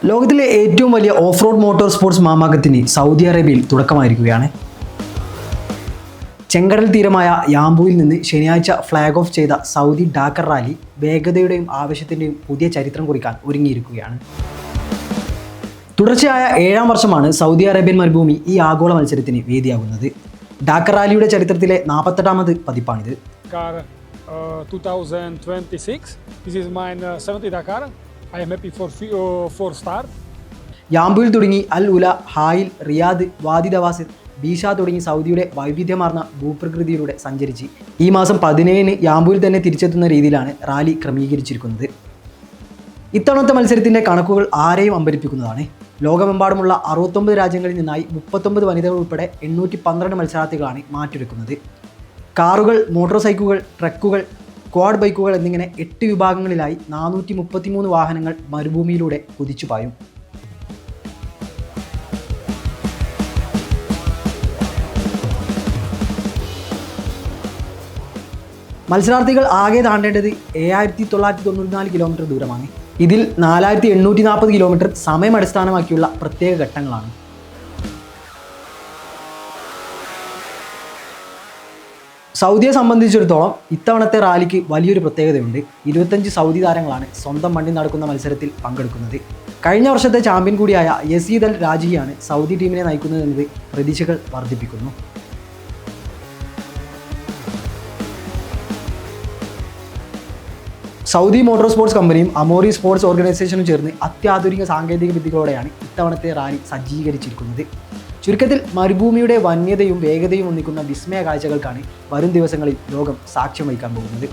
ലോകത്തിലെ ഏറ്റവും വലിയ ഓഫ് റോഡ് മോട്ടോർ സ്പോർട്സ് മാമാങ്കത്തിന് സൗദി അറേബ്യയിൽ തുടക്കമായിരിക്കുകയാണ്. ചെങ്കടൽ തീരമായ യാംബുവിൽ നിന്ന് ശനിയാഴ്ച ഫ്ലാഗ് ഓഫ് ചെയ്ത സൗദി ഡാക്കർ റാലി വേഗതയുടെയും ആവേശത്തിൻ്റെയും പുതിയ ചരിത്രം കുറിക്കാൻ ഒരുങ്ങിയിരിക്കുകയാണ്. തുടർച്ചയായ 7ാം വർഷമാണ് സൗദി അറേബ്യൻ മരുഭൂമി ഈ ആഗോള മത്സരത്തിന് വേദിയാകുന്നത്. ഡാക്കർ റാലിയുടെ ചരിത്രത്തിലെ 48ാമത് പതിപ്പാണിത്. 2026. This is my 70th Dakar. I am happy for start. യാംബുവിൽ തുടങ്ങി അൽ ഉല, ഹായിൽ, റിയാദ്, വാദി ദവാസിർ, ബീഷ തുടങ്ങി സൗദിയുടെ വൈവിധ്യമാർന്ന ഭൂപ്രകൃതിയിലൂടെ സഞ്ചരിച്ച് ഈ മാസം 17-ന് യാംബുവിൽ തന്നെ തിരിച്ചെത്തുന്ന രീതിയിലാണ് റാലി ക്രമീകരിച്ചിരിക്കുന്നത്. ഇത്തവണത്തെ മത്സരത്തിൻ്റെ കണക്കുകൾ ആരെയും അമ്പരിപ്പിക്കുന്നതാണ്. ലോകമെമ്പാടുമുള്ള 69 രാജ്യങ്ങളിൽ നിന്നായി 39 വനിതകൾ ഉൾപ്പെടെ 812 മത്സരാർത്ഥികളാണ് മാറ്റുരക്കുന്നത്. കാറുകൾ, മോട്ടോർ സൈക്കിളുകൾ, ട്രക്കുകൾ, ക്വാഡ് ബൈക്കുകൾ എന്നിങ്ങനെ 8 വിഭാഗങ്ങളിലായി 433 വാഹനങ്ങൾ മരുഭൂമിയിലൂടെ കുതിച്ചുപായും. മത്സരാർത്ഥികൾ ആകെ താണ്ടേണ്ടത് 7994 കിലോമീറ്റർ ദൂരമാണ്. ഇതിൽ 4840 കിലോമീറ്റർ സമയം അടിസ്ഥാനമാക്കിയുള്ള പ്രത്യേക ഘട്ടങ്ങളാണ്. സൗദിയെ സംബന്ധിച്ചിടത്തോളം ഇത്തവണത്തെ റാലിക്ക് വലിയൊരു പ്രത്യേകതയുണ്ട്. 25 സൗദി താരങ്ങളാണ് സ്വന്തം മണ്ണിൽ നടക്കുന്ന മത്സരത്തിൽ പങ്കെടുക്കുന്നത്. കഴിഞ്ഞ വർഷത്തെ ചാമ്പ്യൻ കൂടിയായ യസീദ് അൽ രാജിയാണ് സൗദി ടീമിനെ നയിക്കുന്നതെന്നത് പ്രതീക്ഷകൾ വർദ്ധിപ്പിക്കുന്നു. സൗദി മോട്ടോർ സ്പോർട്സ് കമ്പനിയും അമോറി സ്പോർട്സ് ഓർഗനൈസേഷനും ചേർന്ന് അത്യാധുനിക സാങ്കേതിക വിദ്യകളോടെയാണ് ഇത്തവണത്തെ റാലി സജ്ജീകരിച്ചിരിക്കുന്നത്. ചുരുക്കത്തിൽ മരുഭൂമിയുടെ വന്യതയും വേഗതയും ഒന്നിക്കുന്ന വിസ്മയ കാഴ്ചകൾക്കാണ് വരും ദിവസങ്ങളിൽ ലോകം സാക്ഷ്യം വഹിക്കാൻ പോകുന്നത്.